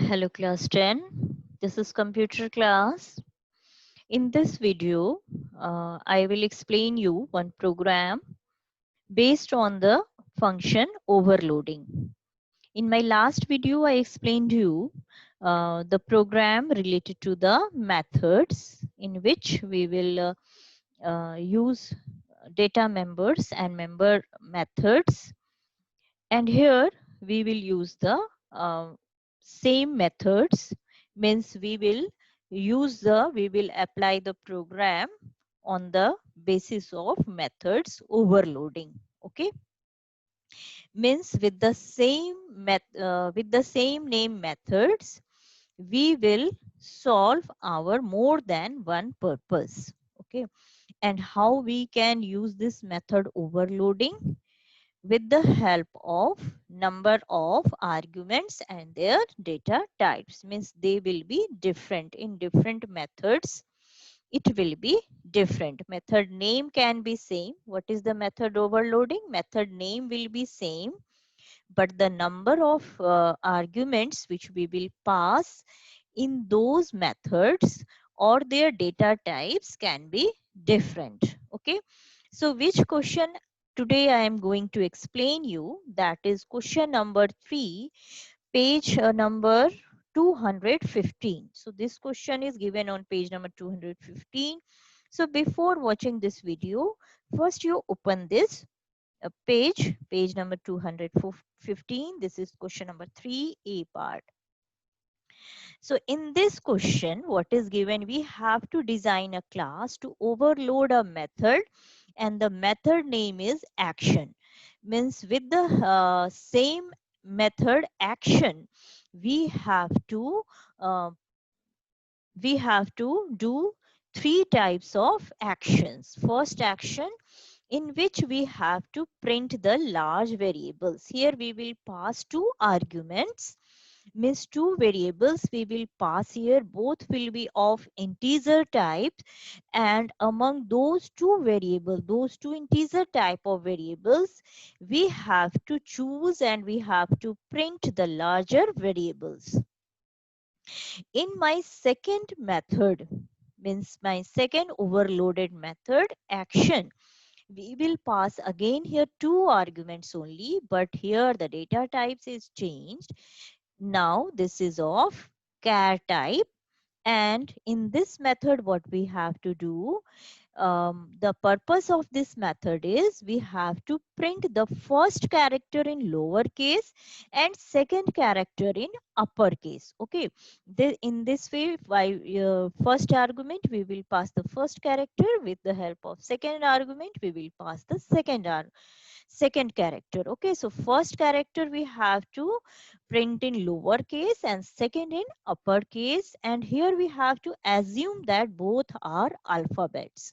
Hello class 10. This is computer class. In this video, I will explain you one program based on the function overloading. In my last video, I explained you the program related to the methods in which we will use data members and member methods. And here we will use the uh, same methods, means we will apply the program on the basis of methods overloading. Okay, means with the same name methods we will solve our more than one purpose. Okay, and how we can use this method overloading with the help of number of arguments and their data types, means they will be different in different methods. It will be different. Method name can be same. What is the method overloading? Method name will be same, but the number of arguments which we will pass in those methods or their data types can be different. Okay, so which question today I am going to explain you, that is question number 3, page number 215. So this question is given on page number 215. So before watching this video, first you open this page number 215. This is question number 3a part. So in this question, what is given, we have to design a class to overload a method, and the method name is action. Means with the same method action, we have to uh, do three types of actions. First action, in which we have to print the large variables. Here we will pass two arguments, means two variables we will pass here. Both will be of integer type, and among those two variables, those two integer type of variables, we have to choose and we have to print the larger variables. In my second method, means my second overloaded method action, we will pass again here two arguments only, but here the data types is changed. Now this is of char type, and in this method what we have to do, the purpose of this method is we have to print the first character in lowercase and second character in uppercase. Okay, in this way, by first argument we will pass the first character, with the help of second argument we will pass the second character. Okay, so first character we have to print in lowercase and second in uppercase, and here we have to assume that both are alphabets.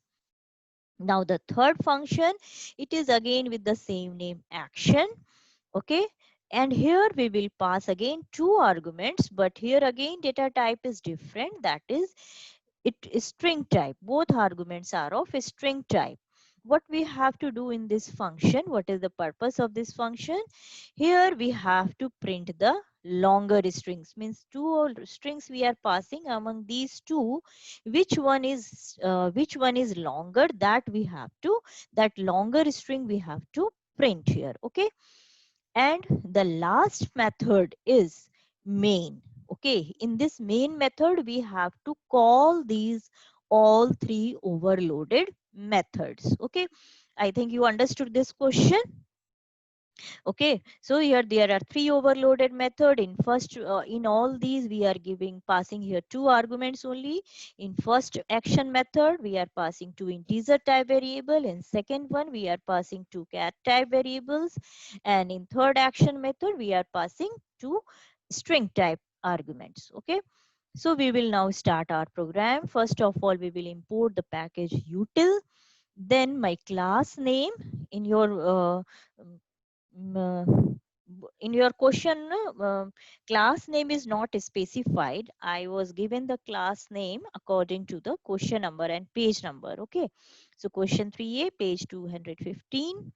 Now the third function, it is again with the same name action. Okay, and here we will pass again two arguments, but here again data type is different, that is it is string type. Both arguments are of a string type. What we have to do in this function, what is the purpose of this function? Here we have to print the longer strings, means two strings we are passing. Among these two, which one is longer, that we have to, that longer string we have to print here. Okay, and the last method is main. Okay, in this main method we have to call these all three overloaded methods. Okay, I think you understood this question. Okay, so here there are three overloaded method. In first, in all these we are giving passing here two arguments only. In first action method we are passing two integer type variable. In second one we are passing two char type variables, and in third action method we are passing two string type arguments. Okay, so we will now start our program. First of all, we will import the package util, then my class name. In your uh, in your question, class name is not specified. I was given the class name according to the question number and page number. Okay, so question 3a, page 215.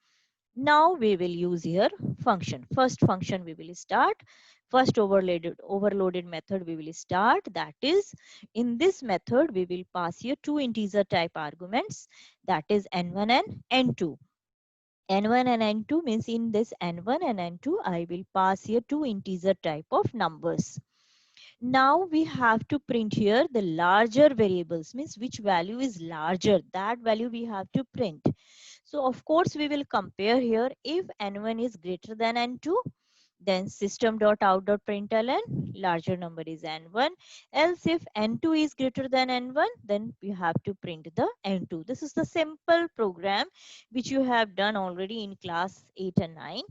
Now we will use here function. First function we will start. First overloaded method we will start. That is, in this method we will pass here two integer type arguments, that is n1 and n2. N1 and N2 means in this N1 and N2 I will pass here two integer type of numbers. Now we have to print here the larger variables, means which value is larger, that value we have to print. So of course we will compare here. If N1 is greater than N2, then system.out.println larger number is N1. Else if N2 is greater than N1, then we have to print the N2. This is the simple program which you have done already in class 8 and 9.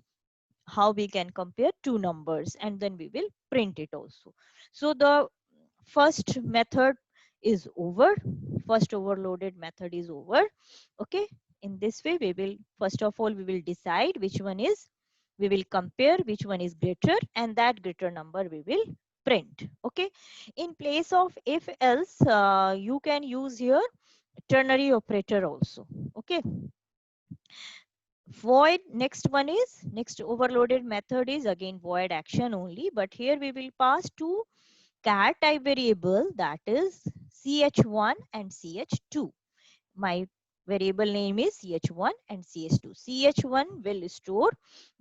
How we can compare two numbers, and then we will print it also. So the first method is over. First overloaded method is over. Okay. In this way, we will, first of all, we will decide which one is, we will compare which one is greater, and that greater number we will print. Okay. In place of if else, you can use here ternary operator also. Okay. Void, next one is, next overloaded method is again void action only, but here we will pass two char type variable, that is ch1 and ch2. My variable name is ch1 and ch2. ch1 will store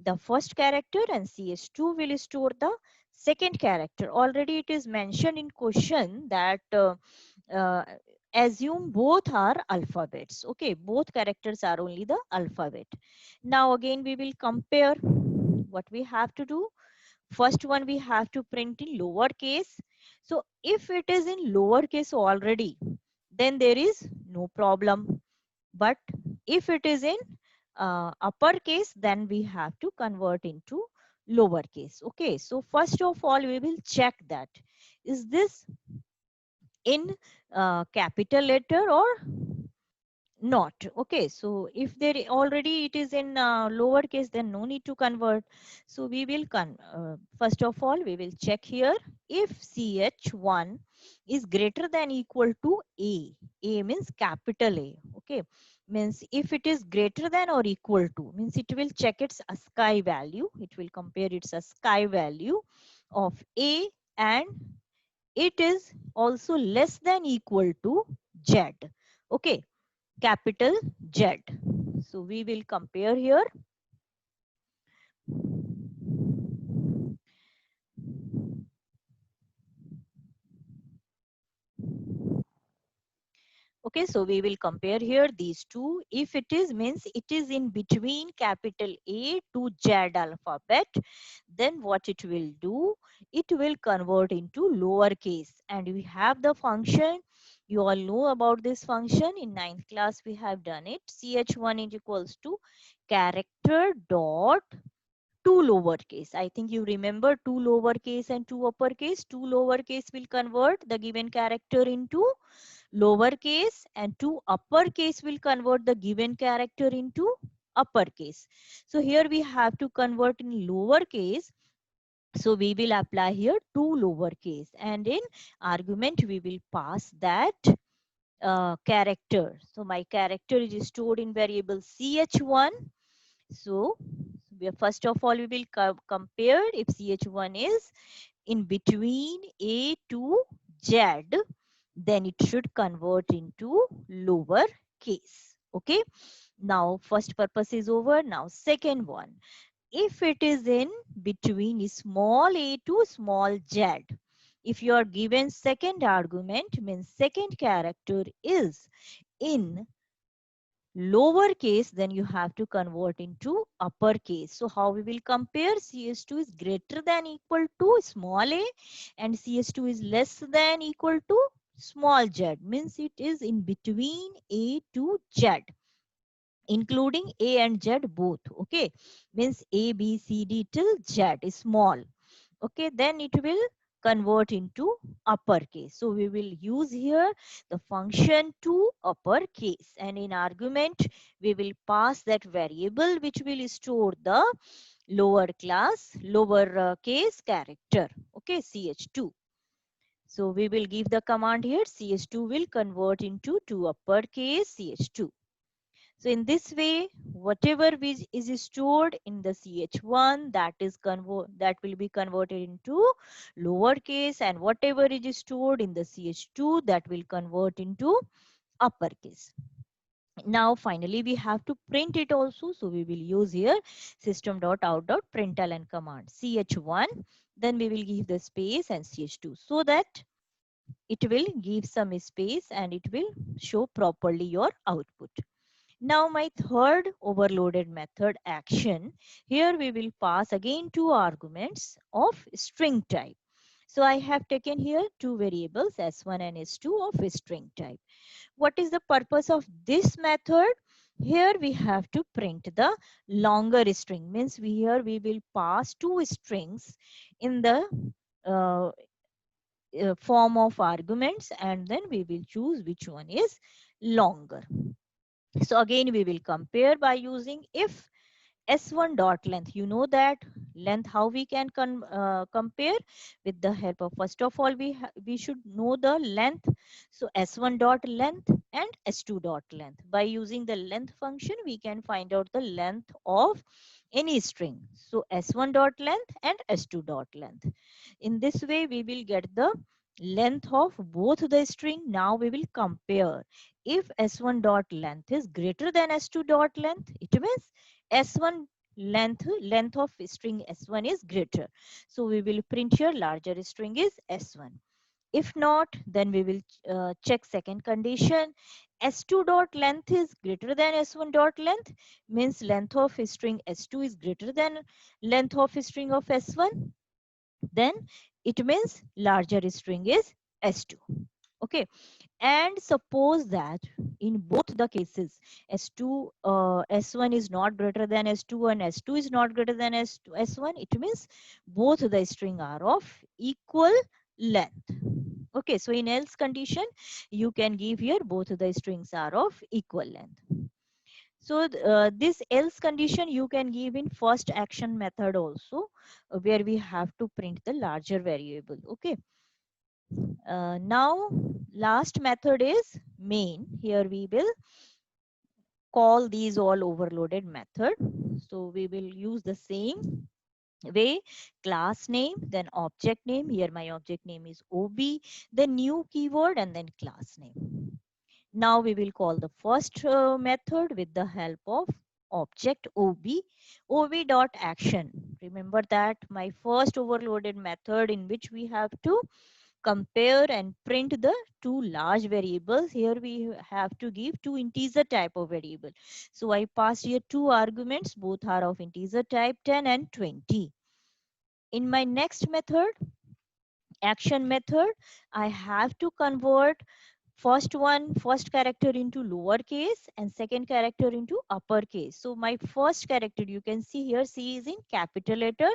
the first character and ch2 will store the second character. Already it is mentioned in question that uh, assume both are alphabets. Okay, both characters are only the alphabet. Now again we will compare. What we have to do, first one we have to print in lower case. So if it is in lower case already, then there is no problem. But if it is in upper case, then we have to convert into lower case. Okay, so first of all we will check that is this in capital letter or not. Okay, so if there already it is in lower case, then no need to convert. So we will first of all we will check here if ch1 is greater than equal to a means capital A. Okay, means if it is greater than or equal to, means it will check its ASCII value, it will compare its ASCII value of a, and it is also less than equal to z. Okay, capital Z. So we will compare here. Okay, so we will compare here these two. If it is, means it is in between capital A to Z alphabet, then what it will do, it will convert into lowercase. And we have the function, you all know about this function. In 9th class we have done it. ch1 is equals to character dot two lowercase. I think you remember two lowercase and two uppercase. Two lowercase will convert the given character into lowercase, and two uppercase will convert the given character into uppercase. So here we have to convert in lowercase. So we will apply here two lowercase, and in argument we will pass that character. So my character is stored in variable ch1. So first of all, we will compare if ch1 is in between a to z, then it should convert into lower case. Okay. Now first purpose is over. Now second one, if it is in between small a to small z, if you are given second argument, means second character is in lower case, then you have to convert into upper case. So how we will compare, ch2 is greater than equal to small a and ch2 is less than equal to small z, means it is in between a to z, including a and z both. Okay, means a b c d till z is small. Okay, then it will convert into uppercase. So we will use here the function to uppercase, and in argument we will pass that variable which will store the lower case character. Okay, ch2. So we will give the command here, ch2 will convert into uppercase ch2. So in this way, whatever which is stored in the ch1, that will be converted into lowercase, and whatever is stored in the ch2, that will convert into uppercase. Now finally we have to print it also, so we will use here system.out.println command, ch1, then we will give the space and ch2, so that it will give some space and it will show properly your output. Now my third overloaded method, action. Here we will pass again two arguments of string type. So I have taken here two variables s1 and s2 of string type. What is the purpose of this method? Here we have to print the longer string. Means here we will pass two strings in the uh, form of arguments, and then we will choose which one is longer. So again we will compare by using if s1 dot length. You know that length, how we can compare with the help of, first of all, we should know the length. So s1 dot length and s2 dot length. By using the length function, we can find out the length of any string. So s1 dot length and s2 dot length. In this way, we will get the length of both the string. Now we will compare. If s1 dot length is greater than s2 dot length, it means s1 length of string s1 is greater. So we will print here larger string is s1. If not, then we will check second condition. S2 dot length is greater than S1 dot length, means length of string S2 is greater than length of string of S1. Then it means larger string is S2. Okay. And suppose that in both the cases S2 S1 is not greater than S2 and S2 is not greater than S1, it means both the string are of equal length. Okay, so in else condition, you can give here both the strings are of equal length. So this else condition you can give in first action method also, where we have to print the larger variable. Okay. Now last method is main. Here we will call these all overloaded method. So we will use the same way, class name, then object name. Here my object name is OB, then new keyword, and then class name. Now we will call the first method with the help of object OB dot action. Remember that my first overloaded method in which we have to compare and print the two large variables. Here we have to give two integer type of variable. So I passed here two arguments, both are of integer type 10 and 20. In my next method, action method, I have to convert first character into lowercase and second character into uppercase. So my first character, you can see here, C is in capital letter,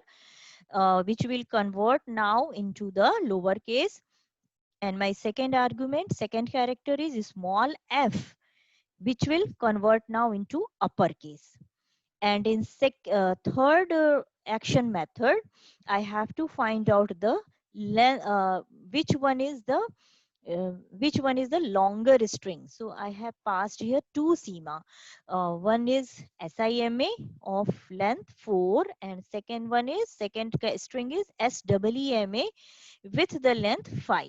which will convert now into the lowercase. And my second argument, second character is small f, which will convert now into uppercase. And in third action method, I have to find out the which one is the longer string. So I have passed here two SIMA. One is SIMA of length 4, and second one is second string is SEEMA with the length 5.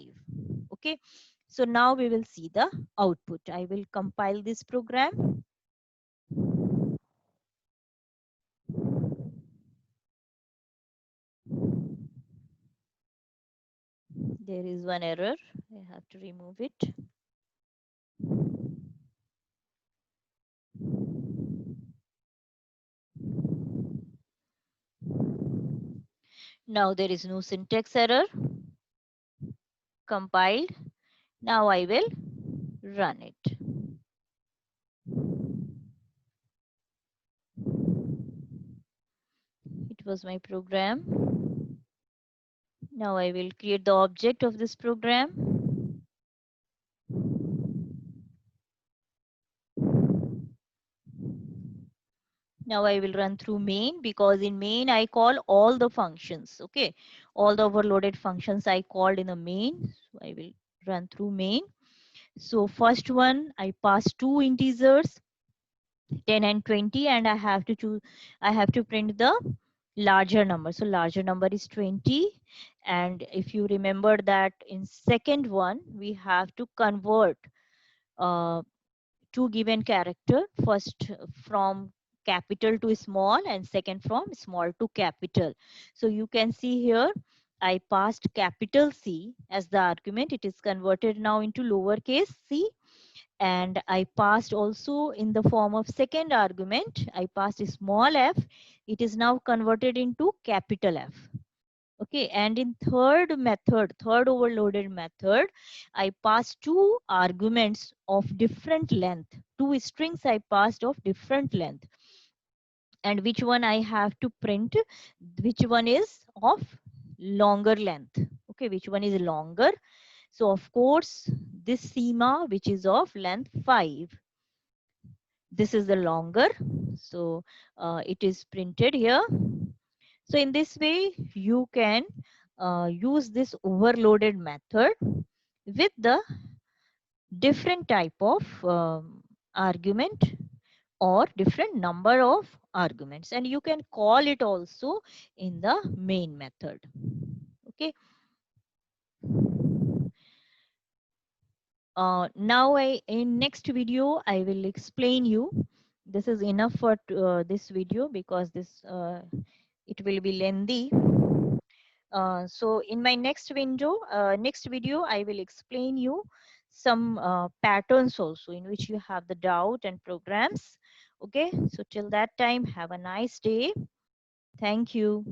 Okay. So now we will see the output. I will compile this program. There is one error. I have to remove it. Now there is no syntax error. Compiled. Now I will run it. It was my program. Now I will create the object of this program. Now I will run through main, because in main I call all the functions. Okay, all the overloaded functions I called in the main. So I will run through main. So first one, I pass two integers. 10 and 20, and I have to choose, I have to print the larger number. So larger number is 20. And if you remember that in second one, we have to convert uh, two given character, first from capital to small and second from small to capital. So you can see here, I passed capital C as the argument. It is converted now into lowercase c, and I passed also in the form of second argument, I passed a small f. It is now converted into capital F. Okay, and in third method, third overloaded method, I passed two arguments of different length, two strings I passed of different length. And which one I have to print, which one is of longer length. Okay, which one is longer. So of course, this Seema, which is of length 5, this is the longer. So it is printed here. So in this way, you can use this overloaded method with the different type of argument or different number of arguments, and you can call it also in the main method. Okay. Now in next video I will explain you. This is enough for this video because this it will be lengthy. So in my next video, I will explain you some patterns also in which you have the doubt and programs. Okay, so till that time, have a nice day. Thank you.